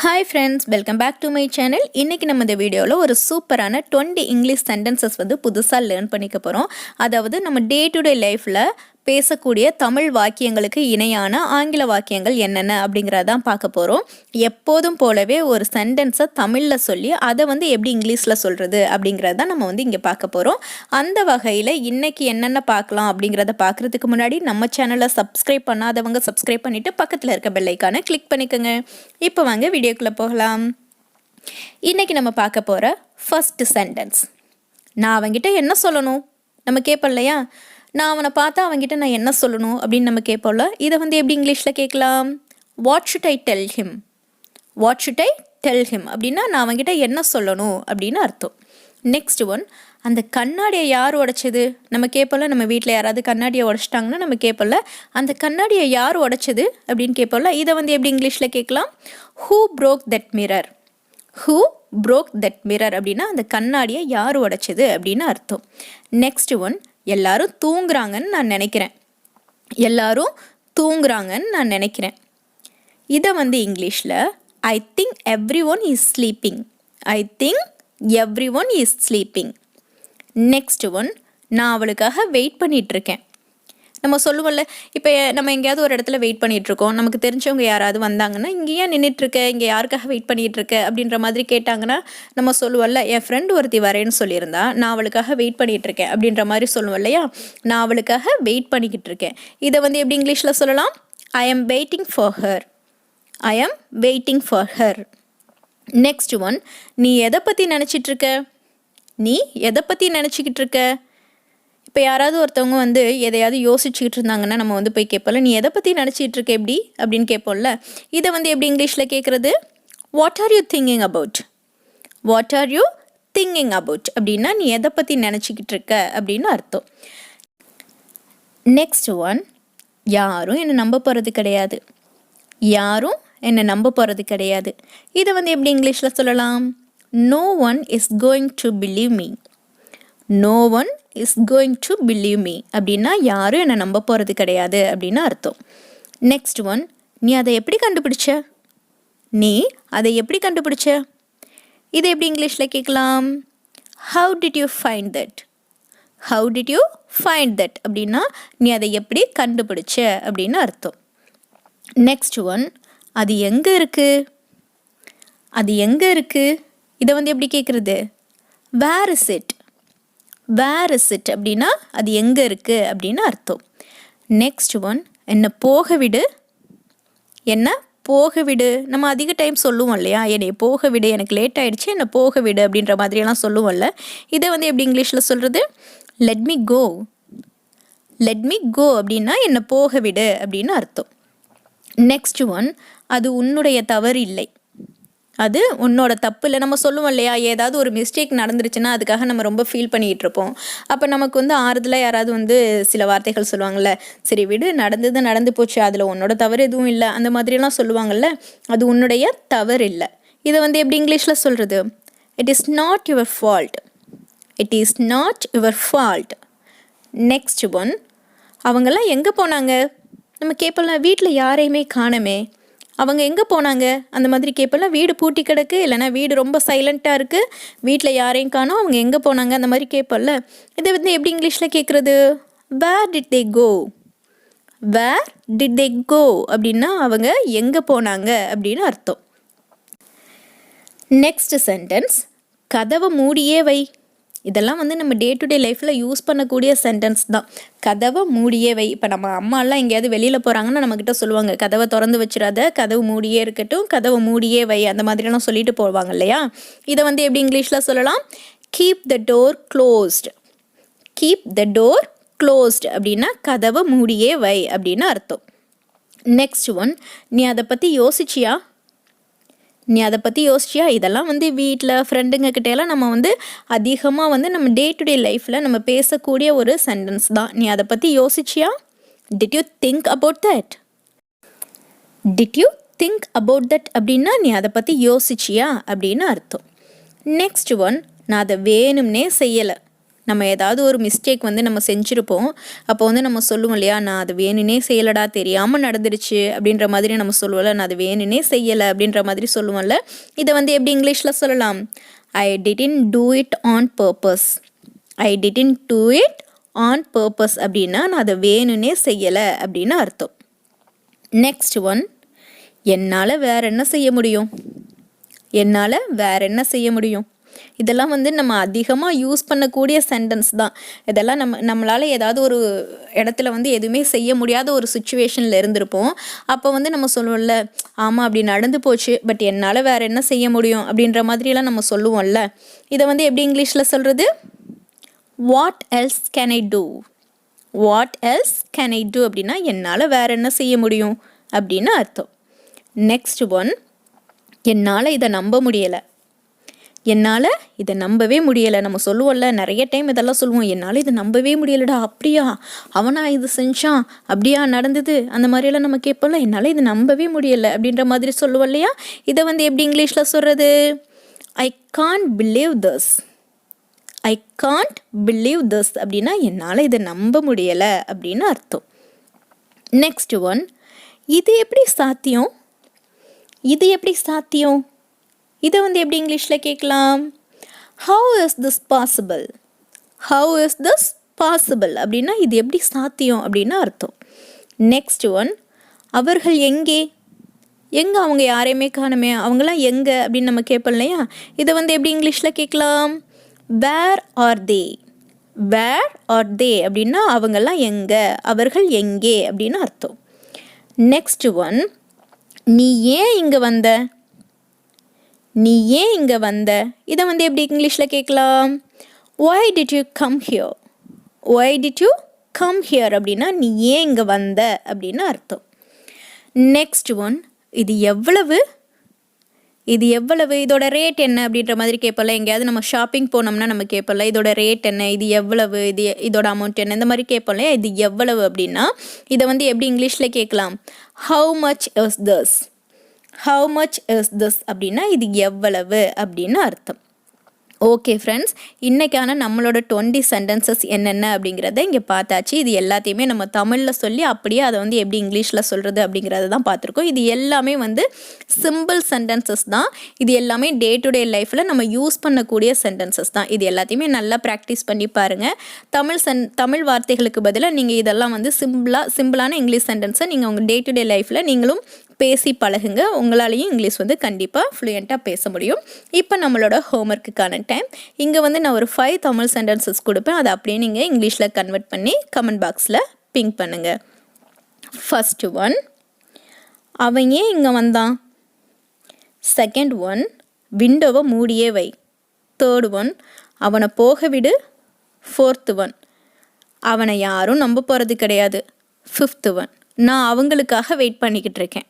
Hi friends, welcome back to my channel. இன்றைக்கி நம்ம இந்த வீடியோவில் ஒரு சூப்பரான 20 இங்கிலீஷ் சென்டென்சஸ் புதுசாக லேர்ன் பண்ணிக்க போகிறோம். அதாவது நம்ம டே டு டே லைஃப்பில் பேசக்கூடிய தமிழ் வாக்கியங்களுக்கு இணையான ஆங்கில வாக்கியங்கள் என்னென்ன அப்படிங்கிறதான் பார்க்க போகிறோம். எப்போதும் போலவே ஒரு சென்டென்ஸை தமிழில் சொல்லி அதை எப்படி இங்கிலீஷில் சொல்கிறது அப்படிங்கிறத நம்ம இங்கே பார்க்க போகிறோம். அந்த வகையில் இன்றைக்கி என்னென்ன பார்க்கலாம் அப்படிங்கிறத பார்க்குறதுக்கு முன்னாடி நம்ம சேனலை சப்ஸ்கிரைப் பண்ணாதவங்க சப்ஸ்கிரைப் பண்ணிவிட்டு பக்கத்தில் இருக்க பெல் ஐக்கானை கிளிக் பண்ணிக்கோங்க. இப்போ வாங்க வீடியோக்குள்ளே போகலாம். இன்றைக்கி நம்ம பார்க்க போகிற ஃபர்ஸ்ட் சென்டென்ஸ், நான் அவங்கிட்ட என்ன சொல்லணும் நம்ம கேட்போம் இல்லையா, நான் அவனை பார்த்தா அவன்கிட்ட நான் என்ன சொல்லணும் அப்படின்னு நம்ம கேட்போம்ல. இதை எப்படி இங்கிலீஷில் கேட்கலாம்? What should I tell him, what should I tell him அப்படின்னா நான் அவன்கிட்ட என்ன சொல்லணும் அப்படின்னு அர்த்தம். நெக்ஸ்ட் ஒன், அந்த கண்ணாடியை யார் உடைச்சது நம்ம கேட்போம்ல. நம்ம வீட்டில் யாராவது கண்ணாடியை உடைச்சிட்டாங்கன்னா நம்ம கேட்போம்ல, அந்த கண்ணாடியை யார் உடைச்சது அப்படின்னு கேட்போம்ல. இதை எப்படி இங்கிலீஷில் கேட்கலாம்? Who broke that mirror, who broke that mirror அப்படின்னா அந்த கண்ணாடியை யார் உடைச்சது அப்படின்னு அர்த்தம். நெக்ஸ்ட் ஒன், எல்லாரும் தூங்குறாங்கன்னு நான் நினைக்கிறேன், எல்லாரும் தூங்குறாங்கன்னு நான் நினைக்கிறேன். இதை இங்கிலீஷில் I think every one is sleeping, I think every one is sleeping. Next one, நான் அவளுக்காக வெயிட் பண்ணிகிட்ருக்கேன். நம்ம சொல்லுவோம்ல, இப்போ நம்ம எங்கேயாவது ஒரு இடத்துல வெயிட் பண்ணிகிட்ருக்கோம், நமக்கு தெரிஞ்சவங்க யாராவது வந்தாங்கன்னா இங்கே ஏன் நின்றுட்டுருக்க, இங்கே யாருக்காக வெயிட் பண்ணிகிட்ருக்க அப்படின்ற மாதிரி கேட்டாங்கன்னா நம்ம சொல்லுவோம்ல, என் ஃப்ரெண்டு ஒருத்தி வரேன்னு சொல்லியிருந்தா நான் அவளுக்காக வெயிட் பண்ணிகிட்ருக்கேன் அப்படின்ற மாதிரி சொல்லுவோம் இல்லையா. நான் அவளுக்காக வெயிட் பண்ணிக்கிட்டு இருக்கேன். இதை எப்படி இங்கிலீஷில் சொல்லலாம்? I am waiting for her, I am waiting for her. Next one, நீ எதை பற்றி நினச்சிட்ருக்க, நீ எதை பற்றி நினச்சிக்கிட்டு இருக்க. இப்போ யாராவது ஒருத்தவங்க எதையாவது யோசிச்சுக்கிட்டு இருந்தாங்கன்னா நம்ம போய் கேட்போம்ல, நீ எதை பற்றி நினச்சிட்டு இருக்க எப்படி அப்படின்னு கேட்போம்ல. இதை எப்படி இங்கிலீஷில் கேட்குறது? What are you thinking about, what are you thinking about அப்படின்னா நீ எதை பற்றி நினச்சிக்கிட்டு இருக்க அப்படின்னு அர்த்தம். நெக்ஸ்ட் ஒன், யாரும் என்னை நம்ப போகிறது கிடையாது, யாரும் என்னை நம்ப போகிறது கிடையாது. இதை எப்படி இங்கிலீஷில் சொல்லலாம்? No one is going to believe me, no one is going to believe me அப்படின்னா யாரும் என்னை நம்ப போகிறது கிடையாது அப்படின்னு அர்த்தம். நெக்ஸ்ட் ஒன், நீ அதை எப்படி கண்டுபிடிச்ச, நீ அதை எப்படி கண்டுபிடிச்ச. இதை எப்படி இங்கிலீஷில் கேட்கலாம்? How did you find that, how did you find that அப்படின்னா நீ அதை எப்படி கண்டுபிடிச்ச அப்படின்னு அர்த்தம். நெக்ஸ்ட் ஒன், அது எங்கே இருக்குது, அது எங்கே இருக்குது. இதை எப்படி கேட்குறது? Where is it, where is it அப்படின்னா அது எங்கே இருக்குது அப்படின்னு அர்த்தம். நெக்ஸ்ட் ஒன், என்னை போக விடு, என்ன போக விடு. நம்ம அதிக டைம் சொல்லுவோம் இல்லையா, என்னை போக விடு, எனக்கு லேட் ஆகிடுச்சு, என்னை போக விடு அப்படின்ற மாதிரியெல்லாம் சொல்லுவோம்ல. இதை எப்படி இங்கிலீஷில் சொல்கிறது? Let me go, let me go அப்படின்னா என்னை போக விடு அப்படின்னு அர்த்தம். நெக்ஸ்ட் ஒன், அது உன்னுடைய தவறு இல்லை, அது உன்னோட தப்பு இல்லை. நம்ம சொல்லுவோம் இல்லையா, ஏதாவது ஒரு மிஸ்டேக் நடந்துருச்சுன்னா அதுக்காக நம்ம ரொம்ப ஃபீல் பண்ணிகிட்டு இருப்போம். அப்போ நமக்கு ஆறுதலாக யாராவது சில வார்த்தைகள் சொல்லுவாங்கள்ல, சரி விடு, நடந்தது நடந்து போச்சு, அதில் உன்னோட தவறு எதுவும் இல்லை அந்த மாதிரியெல்லாம் சொல்லுவாங்கள்ல. அது உன்னுடைய தவறு இல்லை. இதை எப்படி இங்கிலீஷில் சொல்கிறது? It is not your fault, it is not your fault. Next one, அவங்கெல்லாம் எங்கே போனாங்க நம்ம கேட்பலாம், வீட்டில் யாரையுமே காணமே, அவங்க எங்கே போனாங்க அந்த மாதிரி கேட்பலாம். வீடு பூட்டி கிடக்கு, இல்லைனா வீடு ரொம்ப சைலண்ட்டாக இருக்குது, வீட்டில் யாரையும் காணோம், அவங்க எங்கே போனாங்க அந்த மாதிரி கேட்பல. இதை எப்படி இங்கிலீஷில் கேட்குறது? Where did they go, where did they கோ அப்படின்னா அவங்க எங்கே போனாங்க அப்படின்னு அர்த்தம். நெக்ஸ்ட் சென்டென்ஸ், கதவை மூடியே வை. இதெல்லாம் நம்ம டே டு டே லைஃப்பில் யூஸ் பண்ணக்கூடிய சென்டென்ஸ் தான். கதவை மூடியே வை. இப்போ நம்ம அம்மாலாம் எங்கேயாவது வெளியில் போகிறாங்கன்னா நம்மக்கிட்ட சொல்லுவாங்க, கதவை திறந்து வச்சிடாத, கதவு மூடியே இருக்கட்டும், கதவை மூடியே வை அந்த மாதிரிலாம் சொல்லிட்டு போவாங்க இல்லையா. இதை எப்படி இங்கிலீஷில் சொல்லலாம்? Keep the door closed, keep the door closed அப்படின்னா கதவை மூடியே வை அப்படின்னு அர்த்தம். நெக்ஸ்ட் ஒன், நீ அதை பற்றி யோசிச்சியா, நீ அதை பற்றி யோசிச்சியா. இதெல்லாம் வீட்டில் ஃப்ரெண்டுங்க கிட்டேலாம் நம்ம அதிகமாக நம்ம டே டு டே லைஃப்பில் நம்ம பேசக்கூடிய ஒரு சென்டென்ஸ் தான். நீ அதை பற்றி யோசிச்சியா. Did you think about that, did you think about that அப்படின்னா நீ அதை பற்றி யோசிச்சியா அப்படின்னு அர்த்தம். நெக்ஸ்ட் ஒன், நான் அதை வேணும்னே செய்யலை, நம்ம ஏதாவது ஒரு மிஸ்டேக் வந்து நம்ம செஞ்சுருப்போம். அப்போ வந்து நம்ம சொல்லுவோம் இல்லையா, நான் அது வேணுனே செய்யலடா, தெரியாமல் நடந்துடுச்சு அப்படின்ற மாதிரி நம்ம சொல்லுவோம்ல, நான் அது வேணுனே செய்யலை அப்படின்ற மாதிரி சொல்லுவோம்ல. இதை வந்து எப்படி இங்கிலீஷில் சொல்லலாம்? I didn't do it on purpose. I didn't do it on purpose அப்படின்னா நான் அதை வேணுனே செய்யலை அப்படின்னு அர்த்தம். நெக்ஸ்ட் ஒன், என்னால் வேற என்ன செய்ய முடியும்? என்னால் வேற என்ன செய்ய முடியும்? இதெல்லாம் வந்து நம்ம அதிகமாக யூஸ் பண்ணக்கூடிய சென்டென்ஸ் தான். இதெல்லாம் நம்மளால் ஏதாவது ஒரு இடத்துல வந்து எதுவுமே செய்ய முடியாத ஒரு சுச்சுவேஷனில் இருந்திருப்போம். அப்போ வந்து நம்ம சொல்லுவோம்ல, ஆமாம் அப்படி நடந்து போச்சு, பட் என்னால் வேற என்ன செய்ய முடியும் அப்படின்ற மாதிரியெல்லாம் நம்ம சொல்லுவோம்ல. இதை வந்து எப்படி இங்கிலீஷில் சொல்கிறது? What else can I do? What else can I do அப்படின்னா என்னால் வேற என்ன செய்ய முடியும் அப்படின்னு அர்த்தம். நெக்ஸ்ட் ஒன், என்னால் இதை நம்ப முடியலை. என்னால் இதை நம்பவே முடியலை. நம்ம சொல்லுவோம்ல, நிறைய டைம் இதெல்லாம் சொல்லுவோம், என்னால் இதை நம்பவே முடியலடா, அப்படியா அவனா இது செஞ்சான், அப்படியா நடந்தது, அந்த மாதிரியெல்லாம் நம்ம கேட்போம்ல, என்னால் இதை நம்பவே முடியலை அப்படின்ற மாதிரி சொல்லுவோம் இல்லையா. இதை வந்து எப்படி இங்கிலீஷில் சொல்கிறது? I can't believe this. I can't believe this அப்படின்னா என்னால் இதை நம்ப முடியலை அப்படின்னு அர்த்தம். நெக்ஸ்ட் ஒன், இது எப்படி சாத்தியம்? இது எப்படி சாத்தியம்? இதை வந்து எப்படி இங்கிலீஷில் கேட்கலாம்? How is this possible? How is this possible அப்படின்னா இது எப்படி சாத்தியம் அப்படின்னு அர்த்தம். நெக்ஸ்ட் ஒன், அவர்கள் எங்கே? எங்கே அவங்க யாரையுமே காணுமே, அவங்களாம் எங்கே அப்படின்னு நம்ம கேட்போம் இல்லையா. இதை வந்து எப்படி இங்கிலீஷில் கேட்கலாம்? Where are they? Where are தே அப்படின்னா அவங்கெல்லாம் எங்கே, அவர்கள் எங்கே அப்படின்னு அர்த்தம். நெக்ஸ்ட் ஒன், நீ ஏன் இங்கே வந்த? நீ ஏன் இங்கே வந்த? இதை வந்து எப்படி இங்கிலீஷில் கேட்கலாம்? Why did you come here? Why did you come here அப்படின்னா நீ ஏன் இங்கே வந்த அப்படின்னு அர்த்தம். நெக்ஸ்ட் ஒன், இது எவ்வளவு? இது எவ்வளவு? இதோட ரேட் என்ன அப்படின்ற மாதிரி கேட்பல. எங்கேயாவது நம்ம ஷாப்பிங் போனோம்னா நம்ம கேட்பல, இதோட ரேட் என்ன, இது எவ்வளவு, இதோட அமௌண்ட் என்ன, இந்த மாதிரி கேட்போம்ல. இது எவ்வளவு அப்படின்னா இதை வந்து எப்படி இங்கிலீஷில் கேட்கலாம்? How much is this? How much is this அப்படின்னா இது எவ்வளவு அப்படின்னு அர்த்தம். ஓகே ஃப்ரெண்ட்ஸ், இன்றைக்கான நம்மளோட 20 சென்டென்சஸ் என்னென்ன அப்படிங்கிறத இங்கே பார்த்தாச்சு. இது எல்லாத்தையுமே நம்ம தமிழில் சொல்லி அப்படியே அதை வந்து எப்படி இங்கிலீஷில் சொல்கிறது அப்படிங்கிறத தான் பார்த்துருக்கோம். இது எல்லாமே வந்து சிம்பிள் சென்டென்சஸ் தான். இது எல்லாமே டே டு டே லைஃப்பில் நம்ம யூஸ் பண்ணக்கூடிய சென்டென்சஸ் தான். இது எல்லாத்தையுமே நல்லா ப்ராக்டிஸ் பண்ணி பாருங்கள். தமிழ் வார்த்தைகளுக்கு பதிலாக நீங்கள் இதெல்லாம் வந்து சிம்பிளான இங்கிலீஷ் சென்டென்ஸை நீங்கள் உங்கள் டே டு டே லைஃப்பில் நீங்களும் பேசி பழகுங்க. உங்களாலேயும் இங்கிலீஷ் வந்து கண்டிப்பாக ஃப்ளூயண்ட்டாக பேச முடியும். இப்போ நம்மளோட ஹோம்ஒர்க்குக்கான டைம். இங்கே வந்து நான் ஒரு 5 தமிழ் சென்டென்சஸ் கொடுப்பேன். அதை அப்படியே நீங்கள் இங்கிலீஷில் கன்வெர்ட் பண்ணி கமெண்ட் பாக்ஸில் பிங்க் பண்ணுங்கள். ஃபர்ஸ்ட் ஒன், அவன் ஏன் இங்கே வந்தான்? செகண்ட் ஒன், விண்டோவை மூடியே வை. தேர்ட் ஒன், அவனை போக விடு. ஃபோர்த் ஒன், அவனை யாரும் நம்ப போகிறது கிடையாது. ஃபிஃப்த் ஒன், நான் அவங்களுக்காக வெயிட் பண்ணிக்கிட்டு இருக்கேன்.